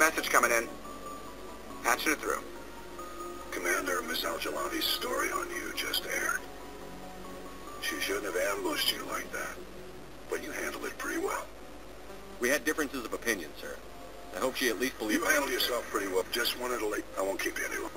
message coming in. Patching it through. Commander, Miss Al-Jalabi's story on you just aired. She shouldn't have ambushed you like that. But you handled it pretty well. We had differences of opinion, sir. I hope she at least believed... You handled yourself pretty well. Just wanted to I won't keep you any longer.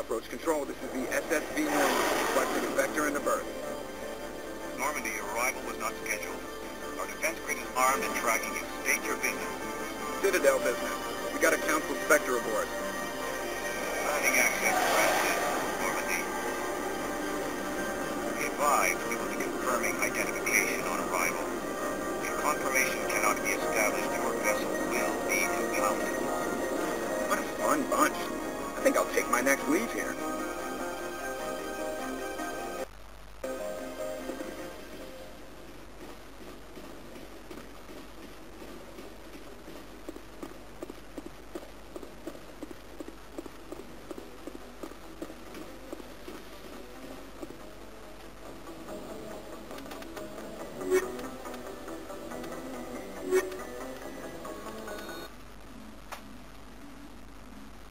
Approach control, this is the SSV Normandy, requesting a vector into berth. Normandy, your arrival was not scheduled. Our defense grid is armed and tracking you. State your business. Citadel business. We got a Council Spectre aboard. Landing access granted, Normandy. Be advised, we will be confirming identification on arrival. If confirmation cannot be established, your vessel will be impounded. What a fun bunch. I think I'll take my next leave here.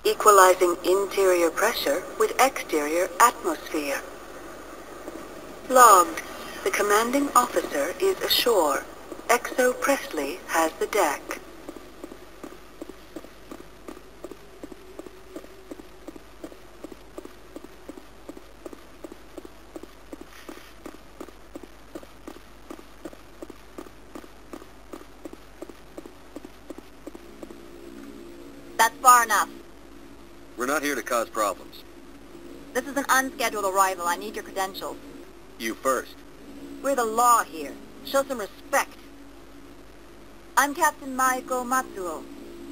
Equalizing interior pressure with exterior atmosphere. Logged. The commanding officer is ashore. Exo Presley has the deck. That's far enough. We're not here to cause problems. This is an unscheduled arrival. I need your credentials. You first. We're the law here. Show some respect. I'm Captain Maiko Matsuo,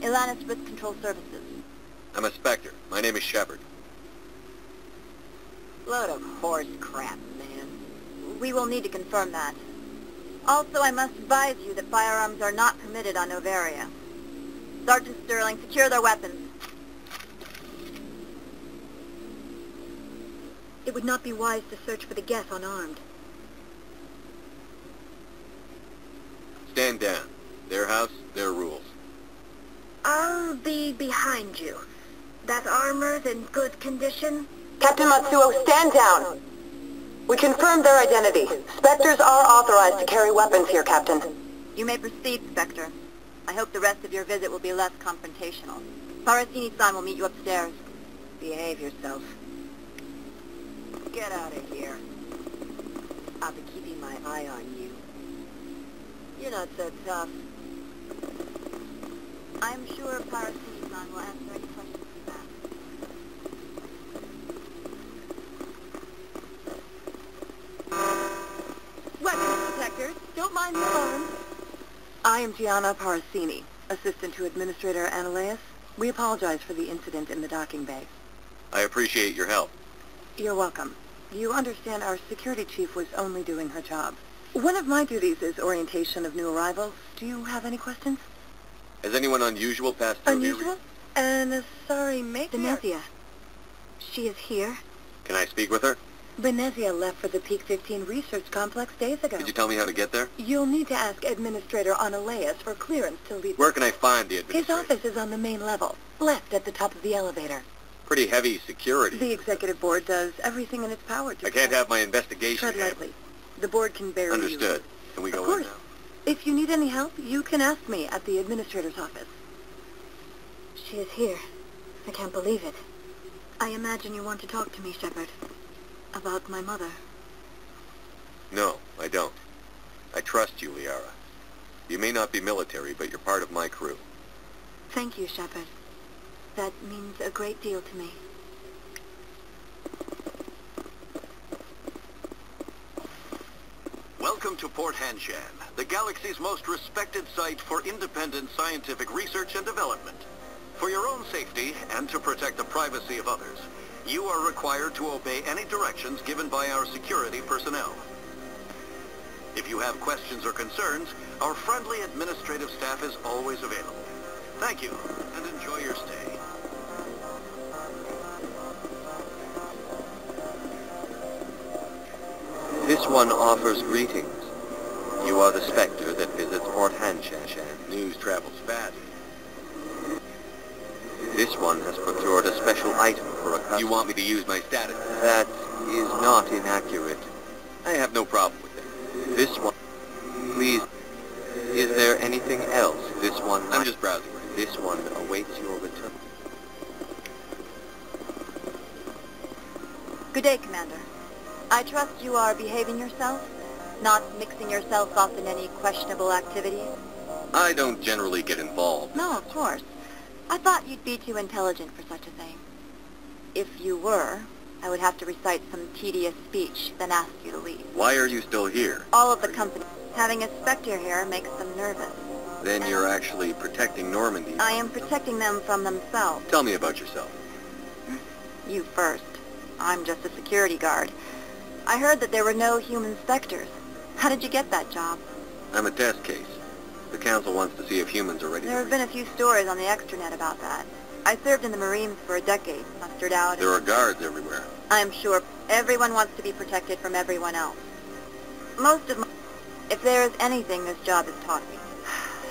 Ilanis Risk Control Services. I'm a Spectre. My name is Shepard. Load of horse crap, man. We will need to confirm that. Also, I must advise you that firearms are not permitted on Noveria. Sergeant Sterling, secure their weapons. It would not be wise to search for the guests unarmed. Stand down. Their house, their rules. I'll be behind you. That armor's in good condition? Captain Matsuo, stand down. We confirmed their identity. Spectres are authorized to carry weapons here, Captain. You may proceed, Spectre. I hope the rest of your visit will be less confrontational. Parasini-san will meet you upstairs. Behave yourself. Get out of here. I'll be keeping my eye on you. You're not so tough. I'm sure Parasini-san will answer any questions you have. Weapons detectors. Don't mind the alarm. I am Gianna Parasini, assistant to Administrator Analeas. We apologize for the incident in the docking bay. I appreciate your help. You're welcome. You understand our security chief was only doing her job. One of my duties is orientation of new arrivals. Do you have any questions? Has anyone unusual passed through here? Unusual? And sorry, mate. Benezia. She is here. Can I speak with her? Benezia left for the Peak 15 research complex days ago. Could you tell me how to get there? You'll need to ask Administrator Analeas for clearance to leave. Where can I find the His administrator? office is on the main level, left at the top of the elevator. Pretty heavy security. The executive board does everything in its power to... I can't have my investigation Tread lightly. The board can bury you. Understood. Can we go Of course. in now? If you need any help, you can ask me at the administrator's office. She is here. I can't believe it. I imagine you want to talk to me, Shepard. About my mother. No, I don't. I trust you, Liara. You may not be military, but you're part of my crew. Thank you, Shepard. That means a great deal to me. Welcome to Port Hanshan, the galaxy's most respected site for independent scientific research and development. For your own safety and to protect the privacy of others, you are required to obey any directions given by our security personnel. If you have questions or concerns, our friendly administrative staff is always available. Thank you, and enjoy your stay. This one offers greetings. You are the Spectre that visits Port Hanshan. News travels fast. This one has procured a special item for a customer. You want me to use my status? That is not inaccurate. I have no problem with that. This one... Please, is there anything else this one... I'm just browsing. This one awaits your return. Good day, Commander. I trust you are behaving yourself, not mixing yourself up in any questionable activities? I don't generally get involved. No, of course. I thought you'd be too intelligent for such a thing. If you were, I would have to recite some tedious speech, then ask you to leave. Why are you still here? All of the company. Having a Spectre here makes them nervous. Then you're actually protecting Normandy. I am protecting them from themselves. Tell me about yourself. You first. I'm just a security guard. I heard that there were no human Spectres. How did you get that job? I'm a test case. The Council wants to see if humans are ready There have been a few stories on the extranet about that. I served in the Marines for a decade, mustered out... There are guards everywhere. I'm sure everyone wants to be protected from everyone else. Most of my... If there is anything this job has taught me,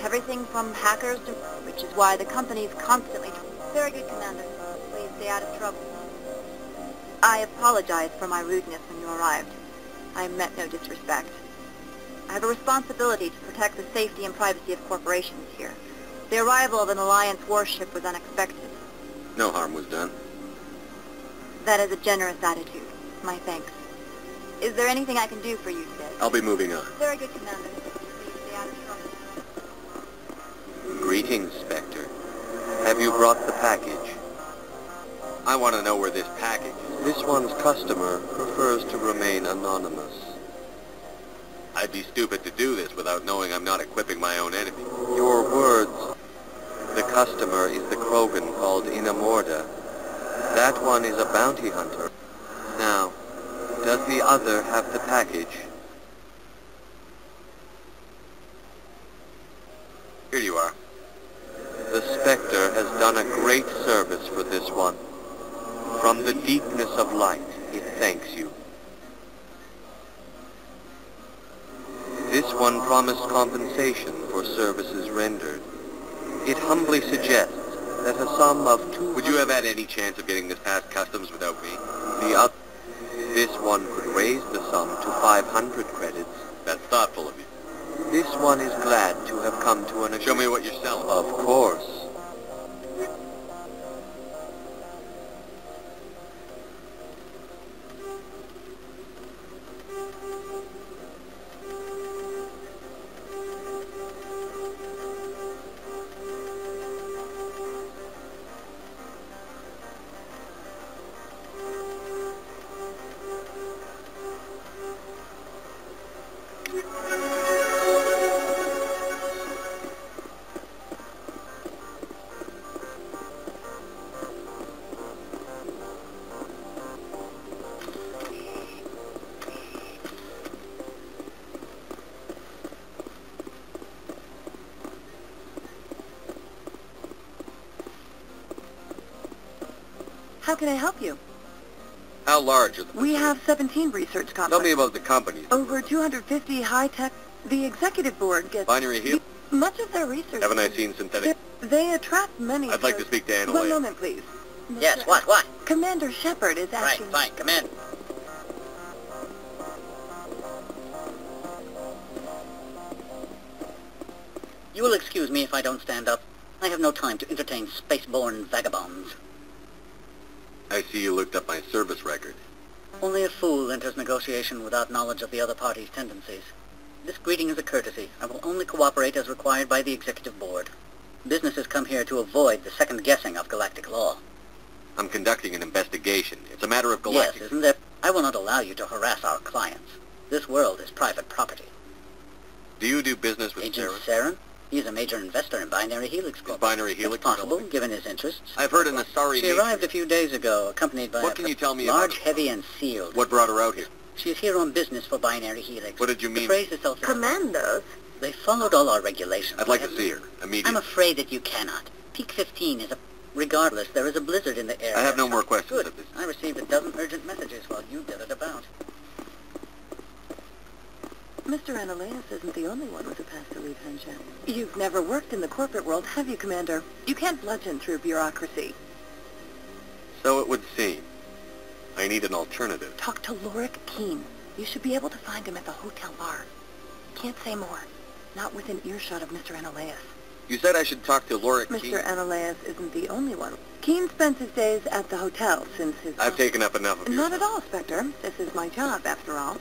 everything from hackers to... which is why the company's constantly... Very good, Commander. Please stay out of trouble. I apologize for my rudeness when you arrived. I meant no disrespect. I have a responsibility to protect the safety and privacy of corporations here. The arrival of an Alliance warship was unexpected. No harm was done. That is a generous attitude. My thanks. Is there anything I can do for you today? I'll be moving on. Very good, Commander. Please stay out of trouble. Greetings, Spectre. Have you brought the package? I want to know where this package is. This one's customer prefers to remain anonymous. I'd be stupid to do this without knowing I'm not equipping my own enemy. Your words. The customer is the Krogan called Inamorda. That one is a bounty hunter. Now, does the other have the package? Here you are. The Spectre has done a great service for this one. From the deepness of light, it thanks you. This one promised compensation for services rendered. It humbly suggests that a sum of 2... Would you have had any chance of getting this past customs without me? This one could raise the sum to 500 credits. That's thoughtful of you. This one is glad to have come to an agreement. Show me what you're selling. Of course. How can I help you? How large are the... We have 17 research complexes. Tell me about the companies. Over 250 high-tech... The executive board gets... Binary heal? Much of their research... Haven't I seen synthetic... They attract many... I'd like to speak to Anna One later. moment, please. Yes, what? Commander Shepard is Right, asking... fine, come in. You will excuse me if I don't stand up. I have no time to entertain spaceborne vagabonds. I see you looked up my service record. Only a fool enters negotiation without knowledge of the other party's tendencies. This greeting is a courtesy. I will only cooperate as required by the Executive Board. Businesses come here to avoid the second guessing of galactic law. I'm conducting an investigation. It's a matter of galactic... Yes, isn't there? I will not allow you to harass our clients. This world is private property. Do you do business with Agent Saren? Saren? He is a major investor in Binary Helix Corp. Is Binary Helix It's possible, developing? given his interests. I've heard an Asari She arrived a few days ago, accompanied by What a can you tell me large, about her? heavy, and sealed. What brought her out here? She is here on business for Binary Helix. What did you mean? The phrase is self... Commandos? They followed all our regulations. I'd like to see her, immediately. I'm afraid that you cannot. Peak 15 is a... Regardless, there is a blizzard in the air. I have no more questions Good. at this I received a dozen urgent messages while you did it about. Mr. Ananias isn't the only one with a past elite friendship. You've never worked in the corporate world, have you, Commander? You can't bludgeon through bureaucracy. So it would seem. I need an alternative. Talk to Lorik Keene. You should be able to find him at the hotel bar. Can't say more. Not within earshot of Mr. Ananias. You said I should talk to Lorik Keene. Mr. Ananias isn't the only one. Keene spends his days at the hotel since his... I've taken up enough of yours. Not at all, Spectre. This is my job, after all.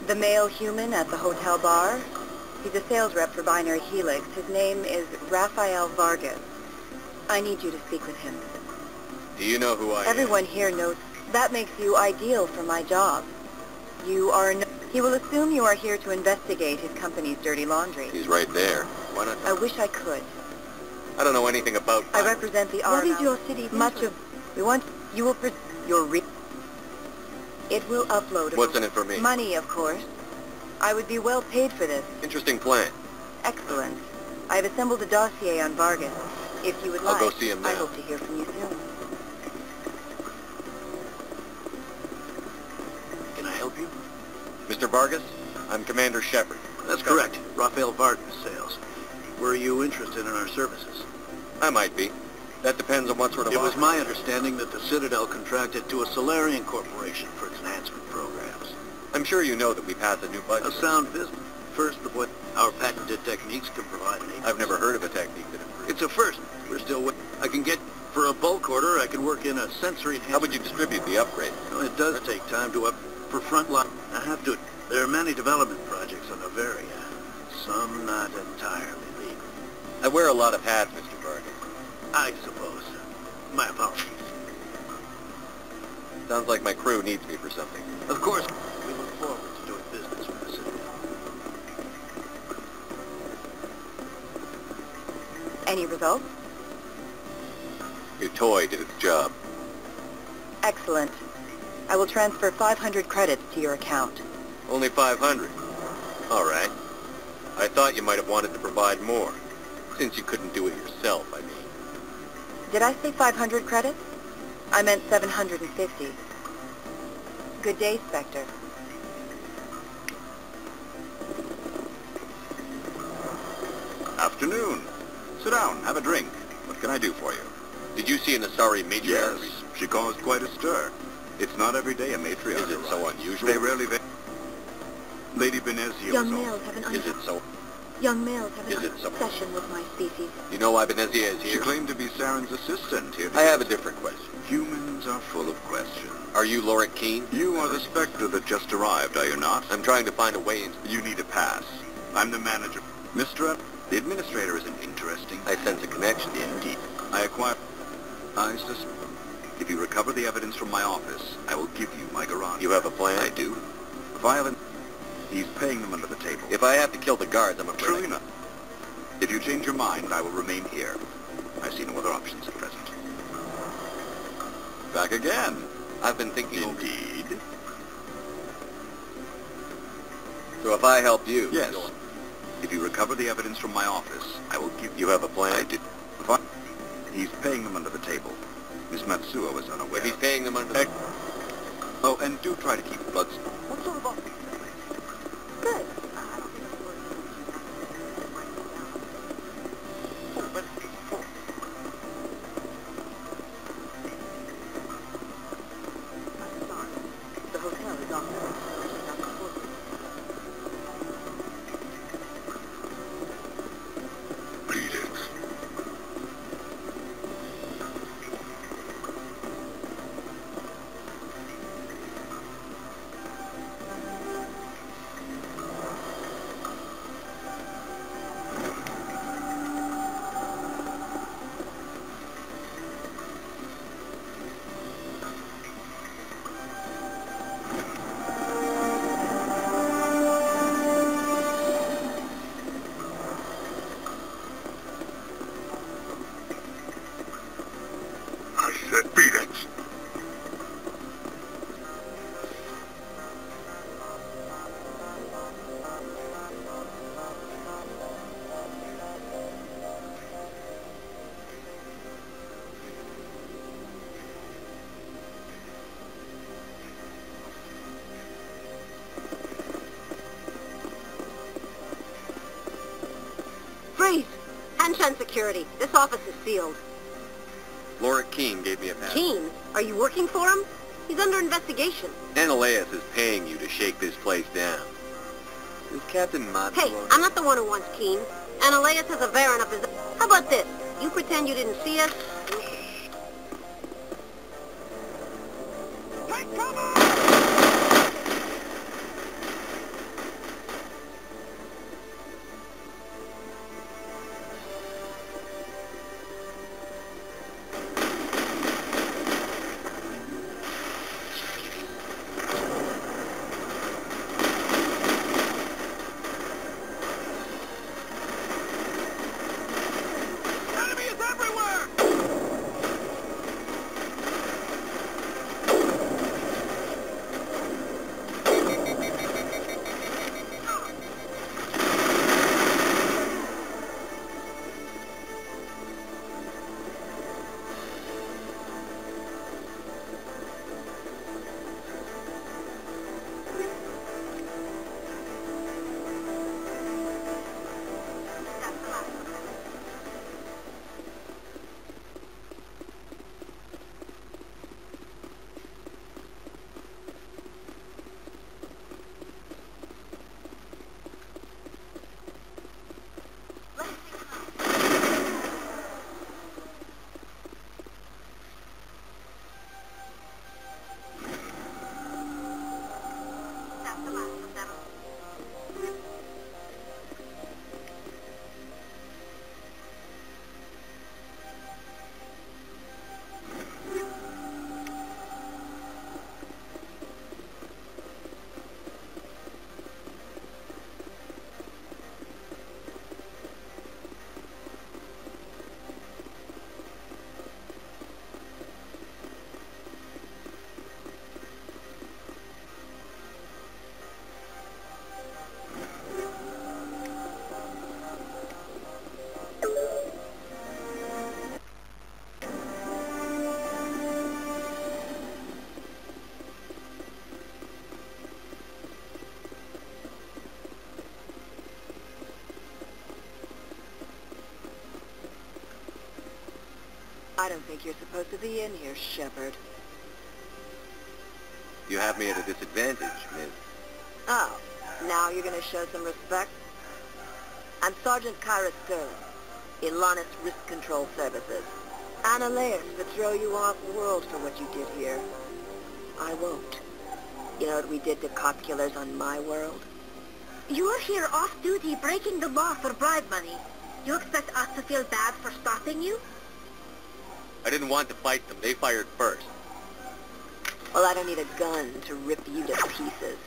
The male human at the hotel bar? He's a sales rep for Binary Helix. His name is Rafael Vargas. I need you to speak with him. Do you know who I am? Everyone here knows. That makes you ideal for my job. You are He will assume you are here to investigate his company's dirty laundry. He's right there. Why not? I wish I could. I don't know anything about... I represent the What Argyle. is your city's Much interest? of... We want... You will... It will upload... What's in it for me? Money, of course. I would be well paid for this. Interesting plan. Excellent. I have assembled a dossier on Vargas. If you would I'll like, go see him now. I hope to hear from you soon. Can I help you? Mr. Vargas, I'm Commander Shepard. That's correct. Rafael Vargas sales. Were you interested in our services? I might be. That depends on what sort of... It was offer. my understanding that the Citadel contracted to a Solarian corporation for its enhancement programs. I'm sure you know that we passed a new budget. A sound business. First, the what our patented techniques can provide an I've never heard of a technique that improves. It's a first. We're still waiting. I can get... For a bulk order, I can work in a sensory enhancement. How would you distribute the upgrade? Well, it does take time to up... For frontline, I have to... There are many development projects on Noveria. Some not entirely legal. I wear a lot of hats, Mr. Vargas. I suppose. My apologies. Sounds like my crew needs me for something. Of course, we look forward to doing business with the Citadel. Any results? Your toy did its job. Excellent. I will transfer 500 credits to your account. Only 500. All right. I thought you might have wanted to provide more. Since you couldn't do it yourself, I mean. Did I say 500 credits? I meant 750. Good day, Spectre. Afternoon. Sit down, have a drink. What can I do for you? Did you see an Asari matriarch? Yes, she caused quite a stir. It's not every day a matriarch Is it so arrives. unusual? They rarely... Lady Benezia Young was males have an Is it so? Young males have Is an it so? obsession with my species. You know why Benezia is She here? claimed to be Saren's assistant here. I have a different question. Humans are full of questions. Are you Lorik Keene? You are the Spectre that just arrived, are you not? I'm trying to find a way in... You need a pass. I'm the manager. Mr. The administrator is an interesting... I sense a connection. Indeed. I acquire... I suspect... If you recover the evidence from my office, I will give you my garage. You have a plan? I do. Violent... He's paying them under the table. If I have to kill the guards, I'm afraid... True enough. If you change your mind, I will remain here. I see no other options at present. Back again. I've been thinking... Indeed. So if I help you... Yes. If you recover the evidence from my office, I will give... You have a plan? I did. He's paying them under the table. Miss Matsuo is unaware. If he's paying them under the... Oh, and do try to keep blood... What sort of office? Good. The hotel is on Freeze! Hanshan Security. This office is sealed. Laura Keene gave me a pass. Keene? Are you working for him? He's under investigation. Ananias is paying you to shake this place down. Is Captain Matsuo... Hey, I'm not the one who wants Keene. Ananias has a Varen up his... How about this? You pretend you didn't see us. Take cover! I don't think you're supposed to be in here, Shepard. You have me at a disadvantage, Miss. Oh, now you're going to show some respect? I'm Sergeant Kyra Sterling, Ilanis Risk Control Services. Ananias to throw you off world for what you did here. I won't. You know what we did to cop killers on my world? You're here off-duty breaking the law for bribe money. You expect us to feel bad for stopping you? I didn't want to fight them. They fired first. Well, I don't need a gun to rip you to pieces.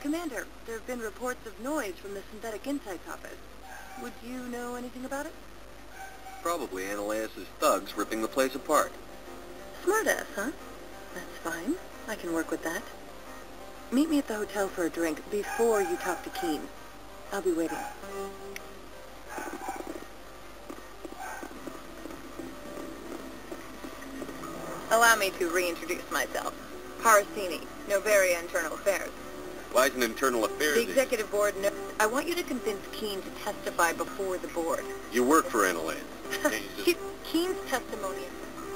Commander, there have been reports of noise from the Synthetic Insights office. Would you know anything about it? Probably Analysis' thugs ripping the place apart. Smartass, huh? That's fine. I can work with that. Meet me at the hotel for a drink before you talk to Keen. I'll be waiting. Allow me to reintroduce myself. Parasini, Noveria Internal Affairs. Why is an internal affairs? The executive board knows. I want you to convince Keen to testify before the board. You work for Analysis. Keen's testimony.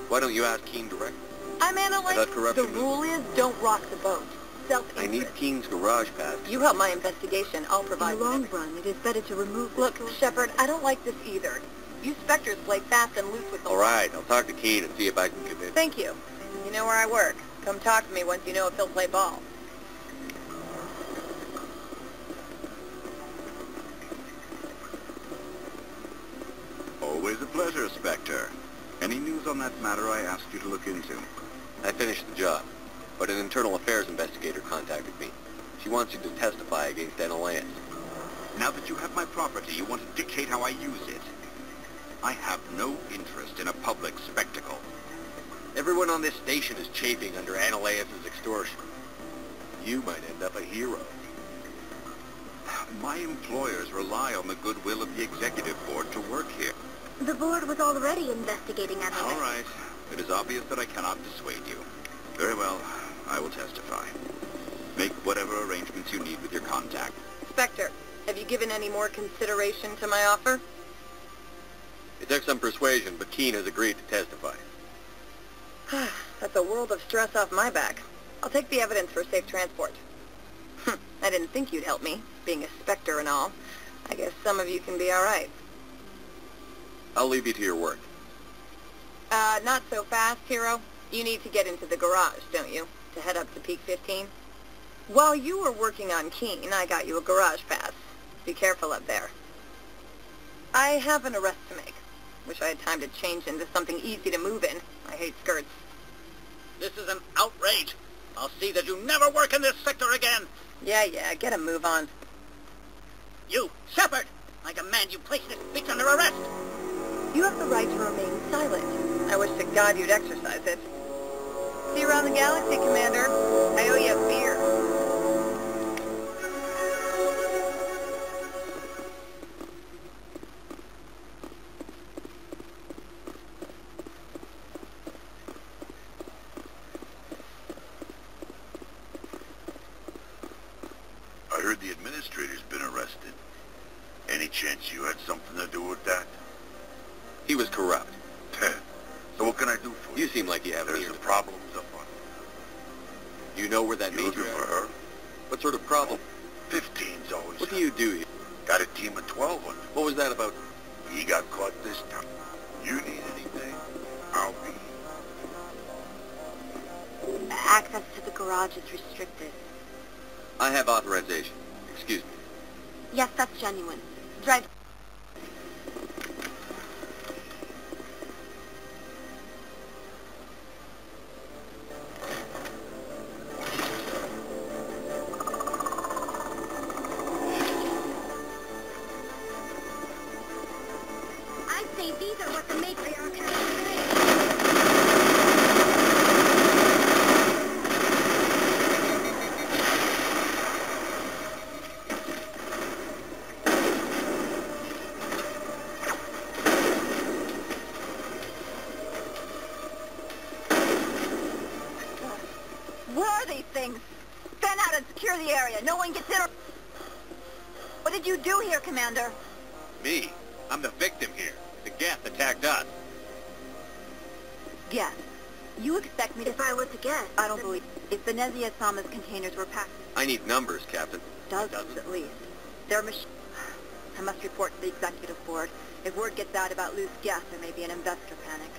Why don't you ask Keen directly? I'm Analysis. That corruption The rule is don't rock the boat. Self-interest. I need Keen's garage pass. You help my investigation, I'll provide. In the long run, it is better to remove. Look, Shepard, I don't like this either. You Spectres play fast and loose with the law. All right, I'll talk to Keen and see if I can convince. Thank you. You know where I work. Come talk to me once you know if he'll play ball. Always a pleasure, Spectre. Any news on that matter I asked you to look into? I finished the job, but an internal affairs investigator contacted me. She wants you to testify against Analysis. Now that you have my property, you want to dictate how I use it. I have no interest in a public spectacle. Everyone on this station is chafing under Analysis' extortion. You might end up a hero. My employers rely on the goodwill of the executive board to work here. The board was already investigating Analysis. All right. It is obvious that I cannot dissuade you. Very well. I will testify. Make whatever arrangements you need with your contact. Spectre, have you given any more consideration to my offer? It took some persuasion, but Keen has agreed to testify. That's a world of stress off my back. I'll take the evidence for safe transport. I didn't think you'd help me, being a Spectre and all. I guess some of you can be all right. I'll leave you to your work. Not so fast, Hero. You need to get into the garage, don't you? To head up to Peak 15? While you were working on Keen, I got you a garage pass. Be careful up there. I have an arrest to make. Wish I had time to change into something easy to move in. I hate skirts. This is an outrage. I'll see that you never work in this sector again. Yeah, get a move on. You, Shepard! I demand you place this bitch under arrest. You have the right to remain silent. I wish to God you'd exercise it. See you around the galaxy, Commander. I owe you a beer. I heard the administrator's been arrested. Any chance you had something to do with that? He was corrupt. So what can I do for you? You seem like you have There's some problems up on. You know where that You major looking for her? What sort of problem? 15's always. What do you do here? Got a team of 12 on. What was that about? He got caught this time. You need anything? I'll be. Access to the garage is restricted. I have authorization. Excuse me. Yes, that's genuine. Drive. I'd say these are what the matriarch has to say. Where are these things? Fan out and secure the area. No one gets in or... What did you do here, Commander? Me? I'm the victim here. The Geth attacked us. Yes. You expect me to... If I were to guess. I don't believe... If Benezia Sama's containers were packed... I need numbers, Captain. Dozens at least. They're I must report to the executive board. If word gets out about loose gas, there may be an investor panic.